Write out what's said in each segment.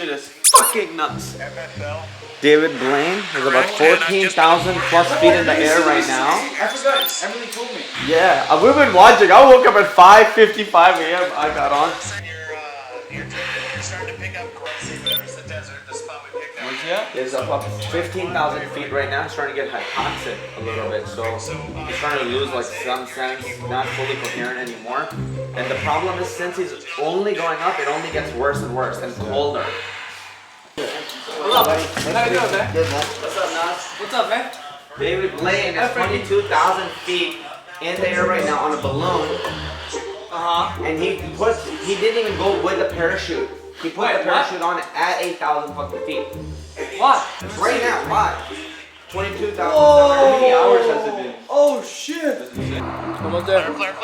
shit is fucking nuts. David Blaine is about 14,000 plus feet in the air right now. I forgot. Emily told me. Yeah, we've been watching. I woke up at 5:55 a.m. I got on. You're starting to pick up There's the desert, the spot we picked up. Is up 15,000 feet right now. He's starting to get hypoxic a little bit, so he's starting to lose like some sense, not fully coherent anymore. And the problem is, since he's only going up, it only gets worse and worse and colder. What's up? How you doing, man? Good, man. What's up, Nas? What's up, man? David Blaine is 22,000 feet in the air right now on a balloon. And he didn't even go with the parachute. He put the parachute on at 8,000 fucking feet. What? Right now, live. 22,000. How many hours has it been? Oh shit! Almost there. Flare.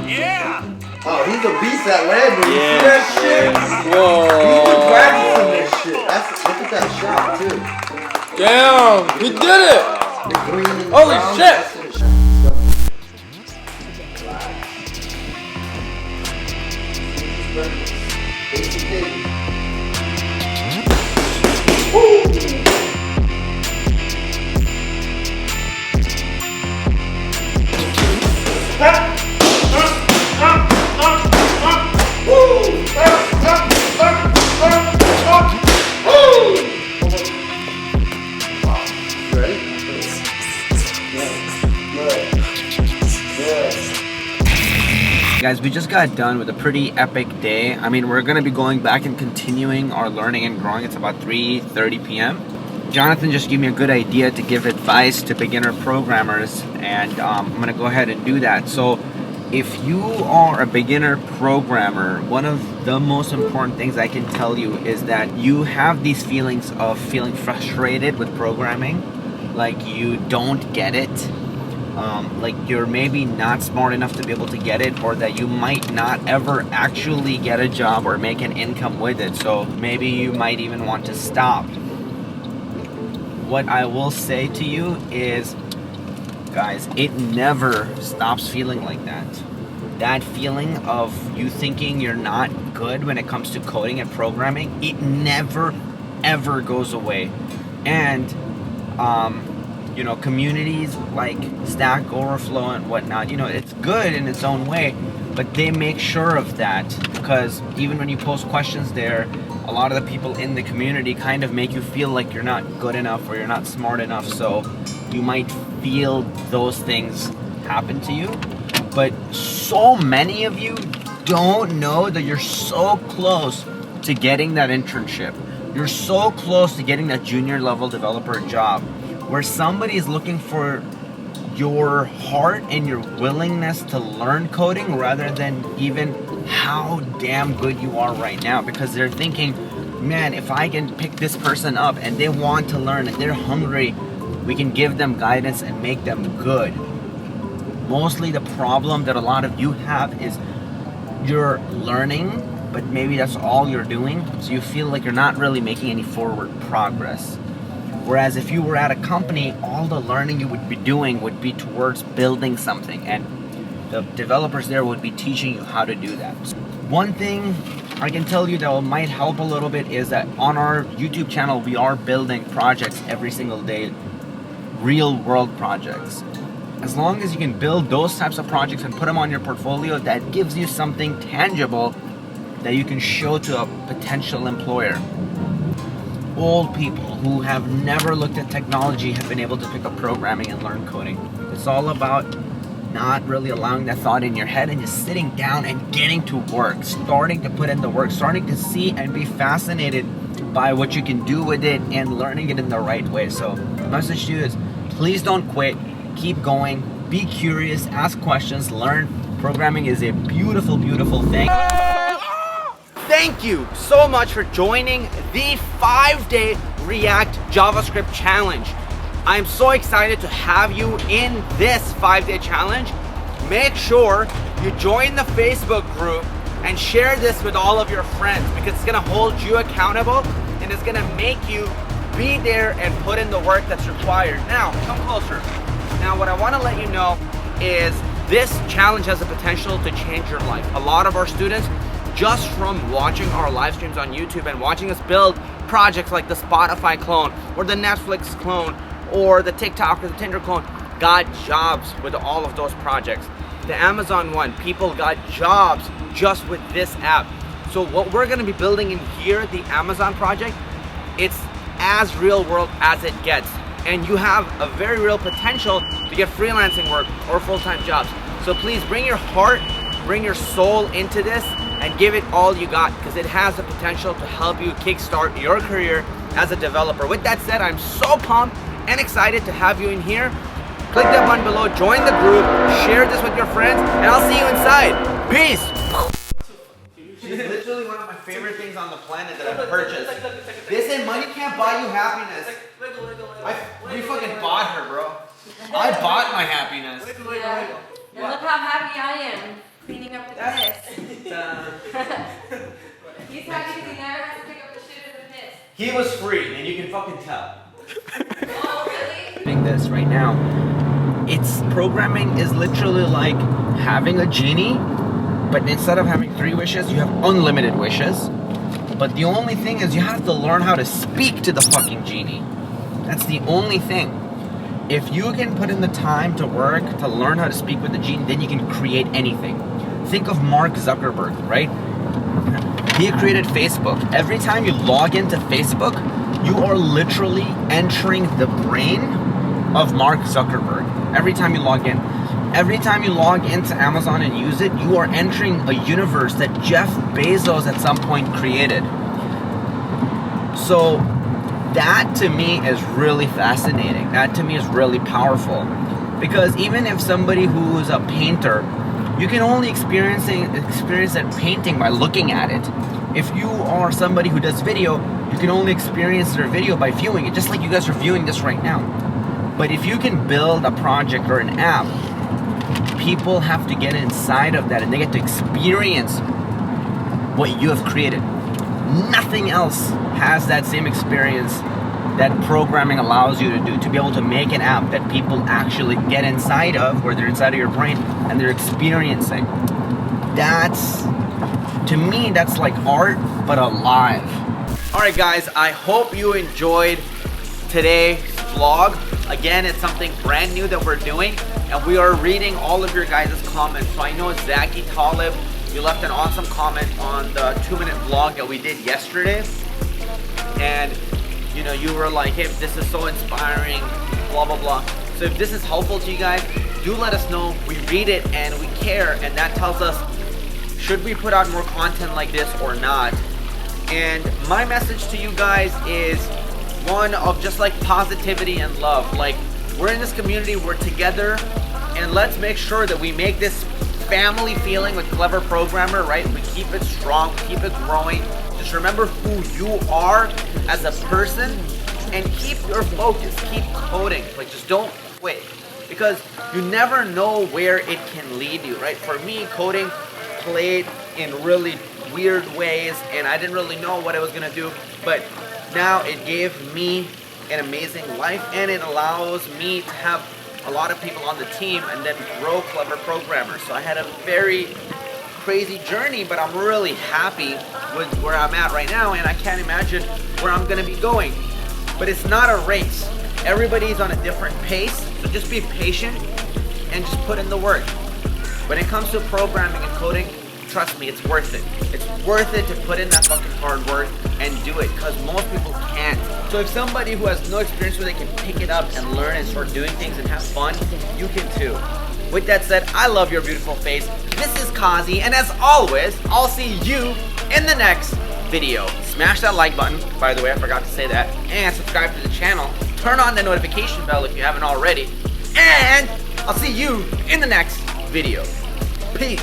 Yeah! Oh, he's a beast at landing. You see that shit? Whoa! He's been practicing this shit. Look at that shot, too. Damn! He did it! The green and Holy brown, shit! that's it. Basic baby. Guys, we just got done with a pretty epic day. I mean, we're gonna be going back and continuing our learning and growing. It's about 3:30 p.m. Jonathan just gave me a good idea to give advice to beginner programmers, and I'm gonna go ahead and do that. So if you are a beginner programmer, one of the most important things I can tell you is that you have these feelings of feeling frustrated with programming, like you don't get it. Like you're maybe not smart enough to be able to get it, or that you might not ever actually get a job or make an income with it, so maybe you might even want to stop. What I will say to you is, guys, it never stops feeling like that. That feeling of you thinking you're not good when it comes to coding and programming, it never ever goes away. And you know, communities like Stack Overflow and whatnot, you know, it's good in its own way, but they make sure of that, because even when you post questions there, a lot of the people in the community kind of make you feel like you're not good enough or you're not smart enough, so you might feel those things happen to you. But so many of you don't know that you're so close to getting that internship. You're so close to getting that junior level developer job, where somebody is looking for your heart and your willingness to learn coding rather than even how damn good you are right now, because they're thinking, man, if I can pick this person up and they want to learn and they're hungry, we can give them guidance and make them good. Mostly the problem that a lot of you have is you're learning, but maybe that's all you're doing, so you feel like you're not really making any forward progress. Whereas if you were at a company, all the learning you would be doing would be towards building something, and the developers there would be teaching you how to do that. One thing I can tell you that might help a little bit is that on our YouTube channel, we are building projects every single day, real world projects. As long as you can build those types of projects and put them on your portfolio, that gives you something tangible that you can show to a potential employer. Old people who have never looked at technology have been able to pick up programming and learn coding. It's all about not really allowing that thought in your head and just sitting down and getting to work, starting to put in the work, starting to see and be fascinated by what you can do with it and learning it in the right way. So the message to you is, please don't quit, keep going, be curious, ask questions, learn. Programming is a beautiful, beautiful thing. Thank you so much for joining the 5-day React JavaScript challenge. I'm so excited to have you in this 5-day challenge. Make sure you join the Facebook group and share this with all of your friends, because it's gonna hold you accountable and it's gonna make you be there and put in the work that's required. Now, come closer. Now, what I wanna let you know is this challenge has the potential to change your life. A lot of our students just from watching our live streams on YouTube and watching us build projects like the Spotify clone or the Netflix clone or the TikTok or the Tinder clone, got jobs with all of those projects. The Amazon one, people got jobs just with this app. So what we're gonna be building in here, the Amazon project, it's as real world as it gets. And you have a very real potential to get freelancing work or full-time jobs. So please bring your heart, bring your soul into this and give it all you got, because it has the potential to help you kickstart your career as a developer. With that said, I'm so pumped and excited to have you in here. Click that button below, join the group, share this with your friends, and I'll see you inside. Peace! She's literally one of my favorite things on the planet that I've purchased. They say money can't buy you happiness. We fucking bought her, bro. I bought my happiness. And look how happy I am cleaning up the piss. He's happy because he never has to pick up the shit of the piss. He was free, and you can fucking tell. Oh, really? Doing this right now, it's programming is literally like having a genie, but instead of having 3 wishes, you have unlimited wishes. But the only thing is you have to learn how to speak to the fucking genie. That's the only thing. If you can put in the time to work to learn how to speak with the genie, then you can create anything. Think of Mark Zuckerberg, right? He created Facebook. Every time you log into Facebook, you are literally entering the brain of Mark Zuckerberg. Every time you log in. Every time you log into Amazon and use it, you are entering a universe that Jeff Bezos at some point created. So that to me is really fascinating. That to me is really powerful. Because even if somebody who's a painter, you can only experience that painting by looking at it. If you are somebody who does video, you can only experience their video by viewing it, just like you guys are viewing this right now. But if you can build a project or an app, people have to get inside of that and they get to experience what you have created. Nothing else has that same experience that programming allows you to do, to be able to make an app that people actually get inside of, where they're inside of your brain and they're experiencing. That's, to me, that's like art, but alive. All right, guys, I hope you enjoyed today's vlog. Again, it's something brand new that we're doing, and we are reading all of your guys' comments. So I know Zaki Talib, you left an awesome comment on the 2-minute vlog that we did yesterday. And you know, you were like, hey, this is so inspiring, blah, blah, blah. So if this is helpful to you guys, do let us know. We read it and we care, and that tells us, should we put out more content like this or not? And my message to you guys is one of just like positivity and love. Like, we're in this community, we're together, and let's make sure that we make this family feeling with Clever Programmer, right? We keep it strong, keep it growing. Just remember who you are as a person and keep your focus, keep coding. Like, just don't quit, because you never know where it can lead you, right? For me, coding played in really weird ways and I didn't really know what I was gonna do, but now it gave me an amazing life, and it allows me to have a lot of people on the team and then grow Clever Programmer. So I had a very crazy journey, but I'm really happy with where I'm at right now, and I can't imagine where I'm gonna be going. But it's not a race. Everybody's on a different pace, so just be patient and just put in the work. When it comes to programming and coding, trust me, it's worth it. It's worth it to put in that fucking hard work and do it, because most people can't. So if somebody who has no experience with it can pick it up and learn and start doing things and have fun, you can too. With that said, I love your beautiful face. This is Kazi, and as always, I'll see you in the next video. Smash that like button, by the way, I forgot to say that, and subscribe to the channel. Turn on the notification bell if you haven't already, and I'll see you in the next video. Peace.